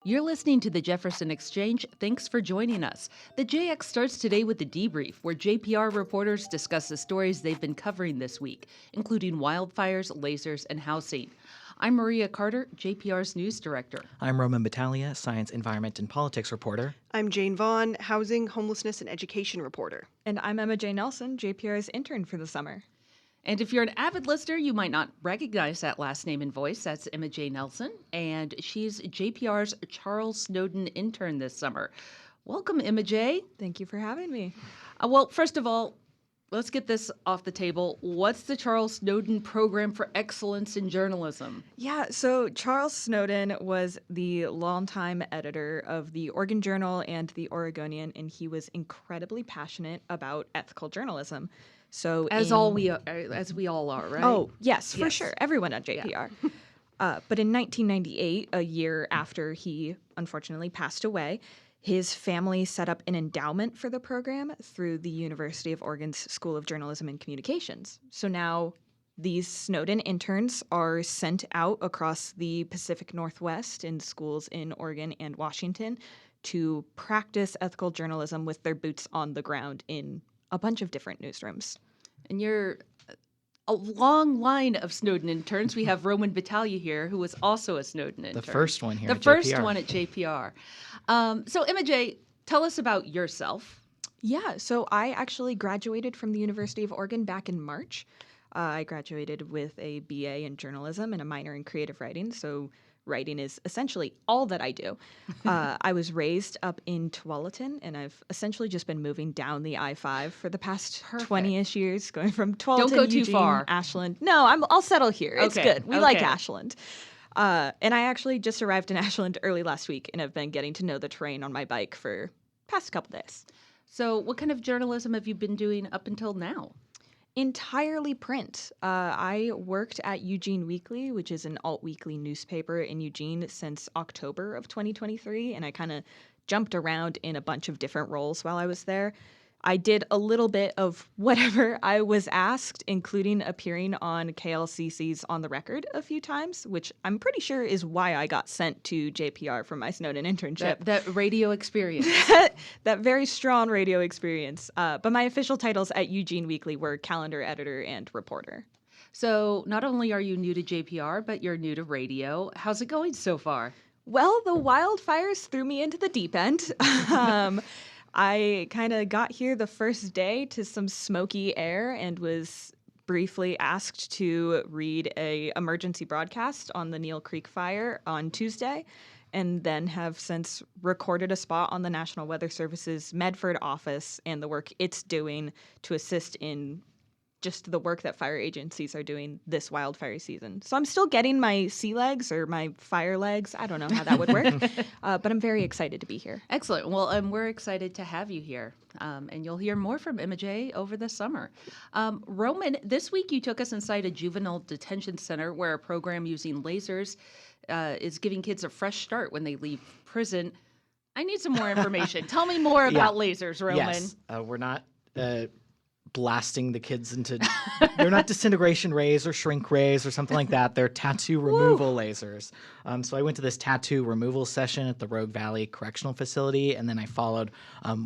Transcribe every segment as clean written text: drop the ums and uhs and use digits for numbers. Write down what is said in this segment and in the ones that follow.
You're listening to the Jefferson Exchange. Thanks for joining us. The JX starts today with the debrief, where JPR reporters discuss the stories they've been covering this week, including wildfires, lasers, and housing. I'm Maria Carter, JPR's news director. I'm Roman Battaglia, science, environment, and politics reporter. I'm Jane Vaughn, housing, homelessness, and education reporter. And I'm Emma J. Nelson, JPR's intern for the summer. And if you're an avid listener, you might not recognize that last name and voice. That's Emma J. Nelson, and she's JPR's Charles Snowden intern this summer. Welcome, Emma J. Thank you for having me. Well, first of all, let's get this off the table. What's the Charles Snowden Program for Excellence in Journalism? Yeah, so Charles Snowden was the longtime editor of the Oregon Journal and the Oregonian, and he was incredibly passionate about ethical journalism. So as we all are, right? Oh, yes, for Yes. sure. Everyone at JPR. But in 1998, a year after he unfortunately passed away, his family set up an endowment for the program through the University of Oregon's School of Journalism and Communications. So now these Snowden interns are sent out across the Pacific Northwest in schools in Oregon and Washington to practice ethical journalism with their boots on the ground in a bunch of different newsrooms. And you're a long line of Snowden interns. We have Roman Battaglia here, who was also a Snowden intern. The first one here The at first JPR. one at JPR. So, Emma J., tell us about yourself. Yeah, so I actually graduated from the University of Oregon back in March. I graduated with a BA in journalism and a minor in creative writing, so writing is essentially all that I do. I was raised up in Tualatin, and I've essentially just been moving down the I-5 for the past 20-ish years, going from Tualatin, go too Eugene, far. Ashland. No, I'll settle here. It's Okay, good. We like okay. Ashland. And I actually just arrived in Ashland early last week, and have been getting to know the terrain on my bike for past couple days. So, what kind of journalism have you been doing up until now? Entirely print. I worked at Eugene Weekly, which is an alt-weekly newspaper in Eugene since October of 2023, and I kind of jumped around in a bunch of different roles while I was there. I did a little bit of whatever I was asked, including appearing on KLCC's On the Record a few times, which I'm pretty sure is why I got sent to JPR for my Snowden internship. That radio experience. That very strong radio experience. But my official titles at Eugene Weekly were calendar editor and reporter. So, not only are you new to JPR, but you're new to radio. How's it going so far? Well, the wildfires threw me into the deep end. I kind of got here the first day to some smoky air and was briefly asked to read a emergency broadcast on the Neal Creek fire on Tuesday, and then have since recorded a spot on the National Weather Service's Medford office and the work it's doing to assist in just the work that fire agencies are doing this wildfire season. So I'm still getting my sea legs or my fire legs. I don't know how that would work, but I'm very excited to be here. Excellent. Well, we're excited to have you here, and you'll hear more from Emma J. over the summer. Roman, this week you took us inside a juvenile detention center where a program using lasers is giving kids a fresh start when they leave prison. I need some more information. Tell me more about lasers, Roman. Yes, we're not blasting the kids into. They're not disintegration rays or shrink rays or something like that. They're tattoo removal lasers. So I went to this tattoo removal session at the Rogue Valley Correctional Facility, and then I followed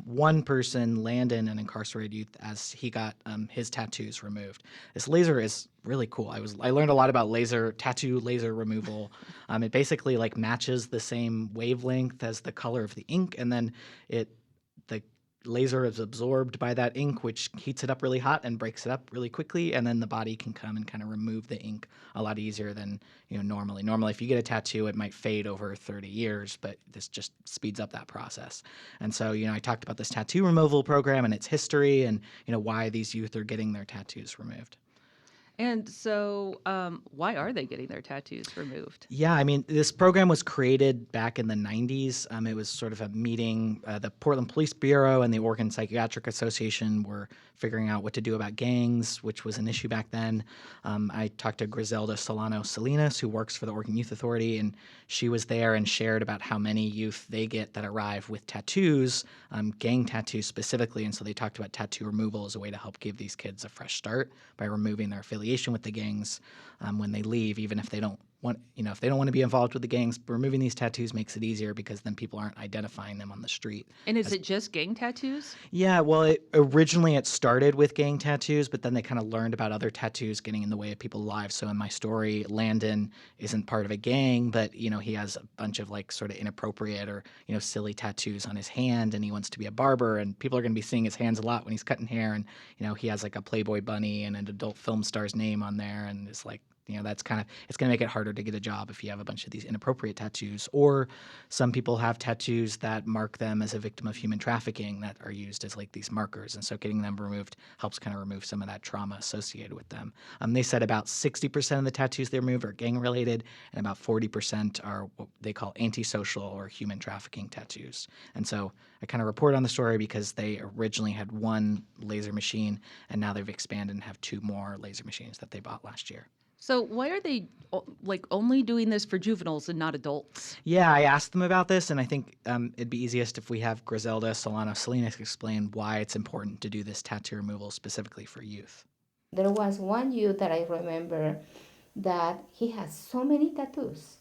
one person, Landon, an incarcerated youth, as he got his tattoos removed. This laser is really cool. I learned a lot about tattoo laser removal. It basically like matches the same wavelength as the color of the ink, and then the laser is absorbed by that ink, which heats it up really hot and breaks it up really quickly, and then the body can come and kind of remove the ink a lot easier than normally. Normally, if you get a tattoo, it might fade over 30 years, but this just speeds up that process. And so, I talked about this tattoo removal program and its history, and why these youth are getting their tattoos removed. And so, why are they getting their tattoos removed? Yeah, I mean, this program was created back in the 90s. It was sort of a meeting. The Portland Police Bureau and the Oregon Psychiatric Association were figuring out what to do about gangs, which was an issue back then. I talked to Griselda Solano Salinas, who works for the Oregon Youth Authority, and she was there and shared about how many youth they get that arrive with tattoos, gang tattoos specifically. And so they talked about tattoo removal as a way to help give these kids a fresh start by removing their affiliation with the gangs when they leave, even if they don't want, if they don't want to be involved with the gangs, removing these tattoos makes it easier because then people aren't identifying them on the street. And is it just gang tattoos? Yeah, well, originally it started with gang tattoos, but then they kind of learned about other tattoos getting in the way of people's lives. So in my story, Landon isn't part of a gang, but he has a bunch of like sort of inappropriate or silly tattoos on his hand, and he wants to be a barber, and people are going to be seeing his hands a lot when he's cutting hair, and he has like a Playboy bunny and an adult film star's name on there, and it's like. That's it's going to make it harder to get a job if you have a bunch of these inappropriate tattoos. Or some people have tattoos that mark them as a victim of human trafficking that are used as like these markers. And so getting them removed helps kind of remove some of that trauma associated with them. They said about 60% of the tattoos they remove are gang related, and about 40% are what they call antisocial or human trafficking tattoos. And so I kind of report on the story because they originally had one laser machine, and now they've expanded and have 2 more laser machines that they bought last year. So why are they like only doing this for juveniles and not adults? Yeah, I asked them about this, and I think it'd be easiest if we have Griselda Solano Salinas explain why it's important to do this tattoo removal specifically for youth. There was one youth that I remember that he has so many tattoos.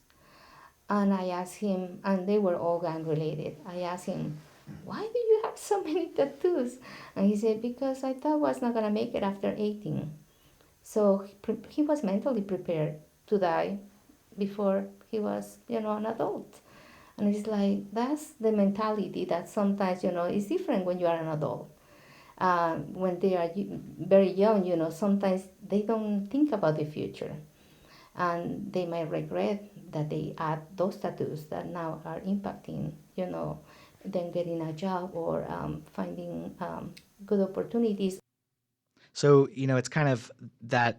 And I asked him, and they were all gang related. I asked him, why do you have so many tattoos? And he said, because I thought I was not going to make it after 18. So he was mentally prepared to die before he was, an adult. And it's like, that's the mentality that sometimes, is different when you are an adult. When they are very young, sometimes they don't think about the future. And they might regret that they add those tattoos that now are impacting, them getting a job or finding good opportunities. So, it's kind of that,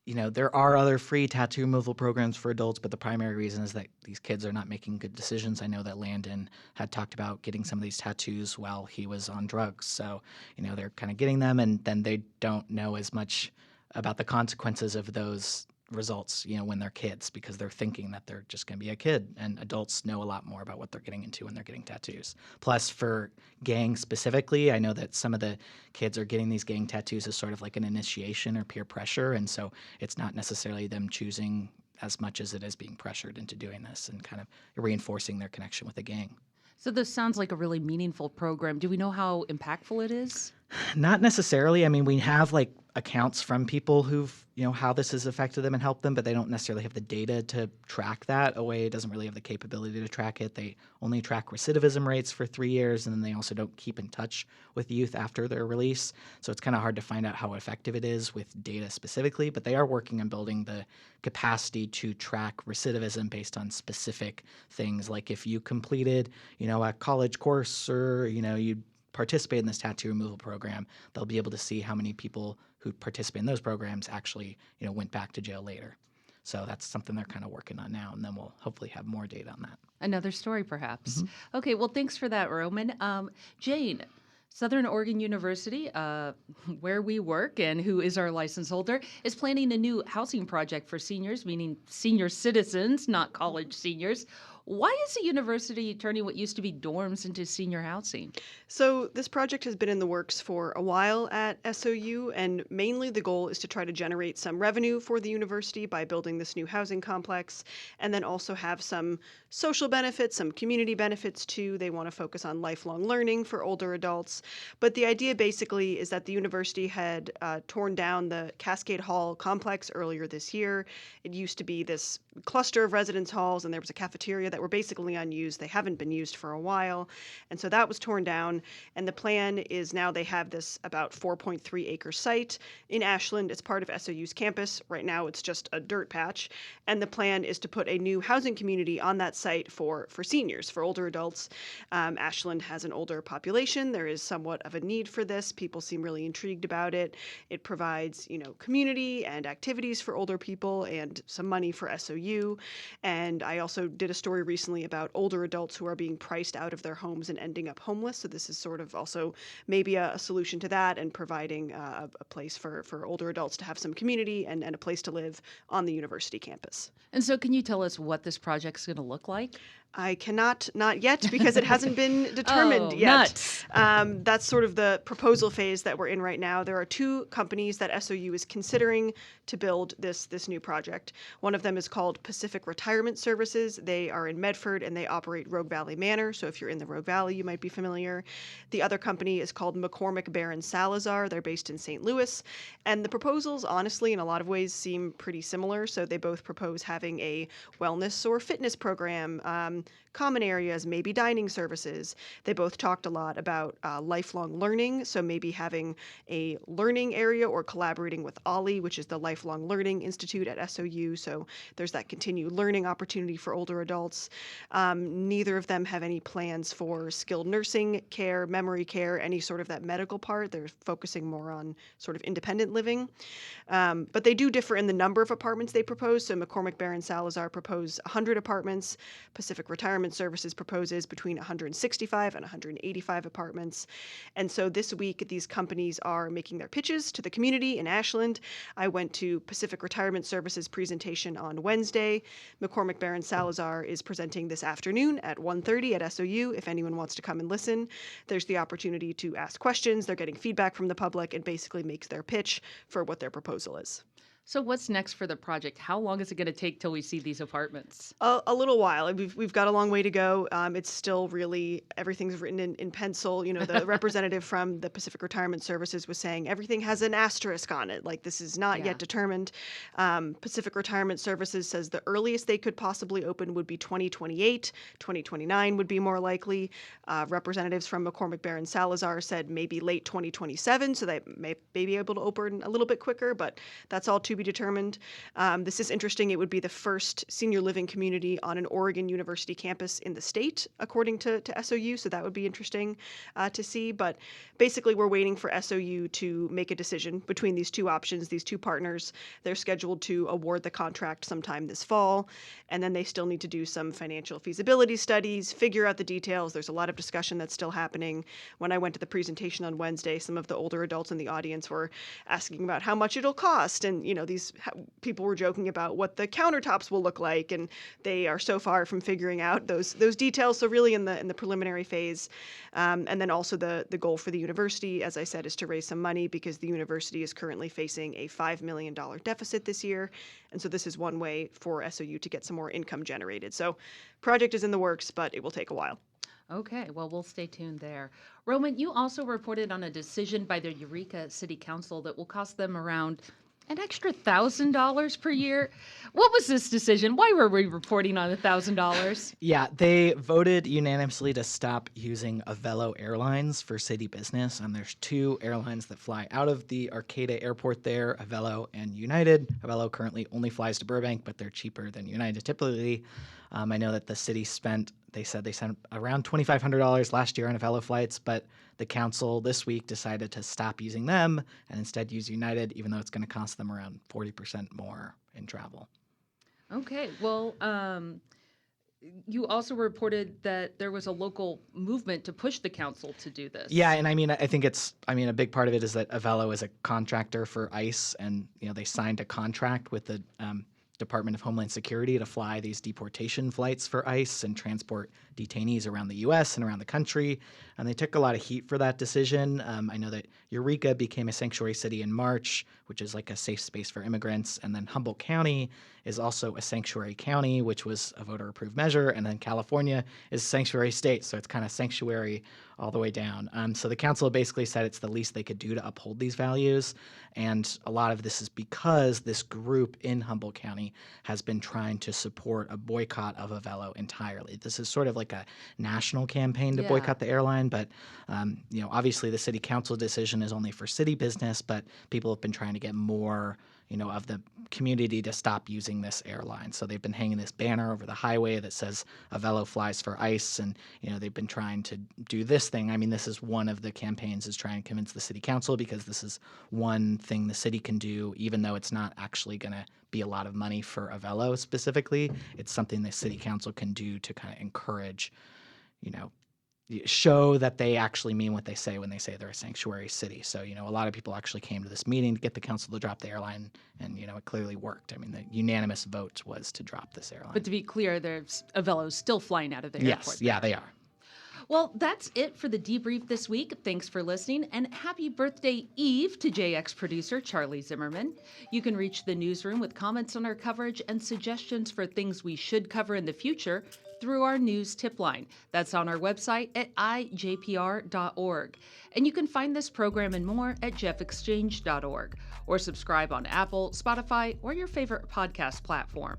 there are other free tattoo removal programs for adults, but the primary reason is that these kids are not making good decisions. I know that Landon had talked about getting some of these tattoos while he was on drugs. So, they're kind of getting them, and then they don't know as much about the consequences of those results, when they're kids, because they're thinking that they're just going to be a kid, and adults know a lot more about what they're getting into when they're getting tattoos. Plus, for gangs specifically, I know that some of the kids are getting these gang tattoos as sort of like an initiation or peer pressure, and so it's not necessarily them choosing as much as it is being pressured into doing this and kind of reinforcing their connection with a gang. So this sounds like a really meaningful program. Do we know how impactful it is? Not necessarily. I mean, we have like accounts from people who've, how this has affected them and helped them, but they don't necessarily have the data to track that. OA doesn't really have the capability to track it. They only track recidivism rates for 3 years, and then they also don't keep in touch with youth after their release. So it's kind of hard to find out how effective it is with data specifically, but they are working on building the capacity to track recidivism based on specific things. Like if you completed, a college course or, you participate in this tattoo removal program, they'll be able to see how many people who participate in those programs actually, went back to jail later. So that's something they're kind of working on now, and then we'll hopefully have more data on that. Another story, perhaps. Okay, well, thanks for that, Roman. Jane, Southern Oregon University, where we work and who is our license holder, is planning a new housing project for seniors, meaning senior citizens, not college seniors. Why is the university turning what used to be dorms into senior housing? So this project has been in the works for a while at SOU, and mainly the goal is to try to generate some revenue for the university by building this new housing complex, and then also have some social benefits, some community benefits too. They want to focus on lifelong learning for older adults. But the idea basically is that the university had torn down the Cascade Hall complex earlier this year. It used to be this cluster of residence halls, and there was a cafeteria that were basically unused. They haven't been used for a while. And so that was torn down. And the plan is now they have this about 4.3 acre site in Ashland. It's part of SOU's campus. Right now it's just a dirt patch. And the plan is to put a new housing community on that site for seniors, for older adults. Ashland has an older population. There is somewhat of a need for this. People seem really intrigued about it. It provides, community and activities for older people and some money for SOU. And I also did a story recently about older adults who are being priced out of their homes and ending up homeless. So this is sort of also maybe a solution to that, and providing a place for older adults to have some community and a place to live on the university campus. And so can you tell us what this project's going to look like? I cannot, not yet, because it hasn't been determined Oh, yet. nuts. That's sort of the proposal phase that we're in right now. There are two companies that SOU is considering to build this new project. One of them is called Pacific Retirement Services. They are in Medford and they operate Rogue Valley Manor. So if you're in the Rogue Valley, you might be familiar. The other company is called McCormick Baron Salazar. They're based in St. Louis. And the proposals, honestly, in a lot of ways seem pretty similar. So they both propose having a wellness or fitness program, common areas, maybe dining services. They both talked a lot about lifelong learning, so maybe having a learning area or collaborating with OLLI, which is the Lifelong Learning Institute at SOU, so there's that continued learning opportunity for older adults. Neither of them have any plans for skilled nursing care, memory care, any sort of that medical part. They're focusing more on sort of independent living. But they do differ in the number of apartments they propose. So McCormick Baron Salazar proposed 100 apartments. Pacific Retirement Services proposes between 165 and 185 apartments. And so this week, these companies are making their pitches to the community in Ashland. I went to Pacific Retirement Services presentation on Wednesday. McCormick Baron Salazar is presenting this afternoon at 1:30 at SOU. If anyone wants to come and listen, there's the opportunity to ask questions. They're getting feedback from the public and basically makes their pitch for what their proposal is. So what's next for the project? How long is it going to take till we see these apartments? A little while. We've got a long way to go. It's still really, everything's written in pencil. You know, the representative from the Pacific Retirement Services was saying everything has an asterisk on it. Like, this is not Yeah. yet determined. Pacific Retirement Services says the earliest they could possibly open would be 2028. 2029 would be more likely. Representatives from McCormick Baron Salazar said maybe late 2027, so they may be able to open a little bit quicker, but that's all to be determined. This is interesting. It would be the first senior living community on an Oregon University campus in the state, according to SOU, so that would be interesting to see. But basically, we're waiting for SOU to make a decision between these two options, these two partners. They're scheduled to award the contract sometime this fall, and then they still need to do some financial feasibility studies, figure out the details. There's a lot of discussion that's still happening. When I went to the presentation on Wednesday, some of the older adults in the audience were asking about how much it'll cost, and these people were joking about what the countertops will look like, and they are so far from figuring out those details. So really in the preliminary phase, and then also the goal for the university, as I said, is to raise some money because the university is currently facing a $5 million deficit this year, and so this is one way for SOU to get some more income generated. So project is in the works, but it will take a while. Okay, well, we'll stay tuned there. Roman, you also reported on a decision by the Eureka City Council that will cost them around an extra $1,000 per year. What was this decision? Why were we reporting on $1,000? Yeah, they voted unanimously to stop using Avelo Airlines for city business. And there's two airlines that fly out of the Arcata Airport there, Avelo and United. Avelo currently only flies to Burbank, but they're cheaper than United typically. I know that the city spent around $2,500 last year on Avelo flights, but the council this week decided to stop using them and instead use United, even though it's going to cost them around 40% more in travel. Okay, well, you also reported that there was a local movement to push the council to do this. Yeah, and I think a big part of it is that Avelo is a contractor for ICE, and they signed a contract with the Department of Homeland Security to fly these deportation flights for ICE and transport detainees around the U.S. and around the country. And they took a lot of heat for that decision. I know that Eureka became a sanctuary city in March, which is like a safe space for immigrants. And then Humboldt County is also a sanctuary county, which was a voter-approved measure. And then California is a sanctuary state, so it's kind of sanctuary all the way down. So the council basically said it's the least they could do to uphold these values. And a lot of this is because this group in Humboldt County has been trying to support a boycott of Avelo entirely. This is sort of like a national campaign to boycott the airline, but obviously the city council decision is only for city business, but people have been trying to get more of the community to stop using this airline. So they've been hanging this banner over the highway that says Avelo flies for ICE, and they've been trying to do this thing. I mean, this is one of the campaigns, is trying to convince the city council, because this is one thing the city can do, even though it's not actually going to be a lot of money for Avelo specifically. It's something the city council can do to kind of encourage, show that they actually mean what they say when they say they're a sanctuary city. So, a lot of people actually came to this meeting to get the council to drop the airline, and, it clearly worked. I mean, the unanimous vote was to drop this airline. But to be clear, there's Avelo's still flying out of the airport. Yes, yeah, they are. Well, that's it for the debrief this week. Thanks for listening, and happy birthday eve to JX producer Charlie Zimmerman. You can reach the newsroom with comments on our coverage and suggestions for things we should cover in the future through our news tip line. That's on our website at ijpr.org. And you can find this program and more at jeffexchange.org or subscribe on Apple, Spotify, or your favorite podcast platform.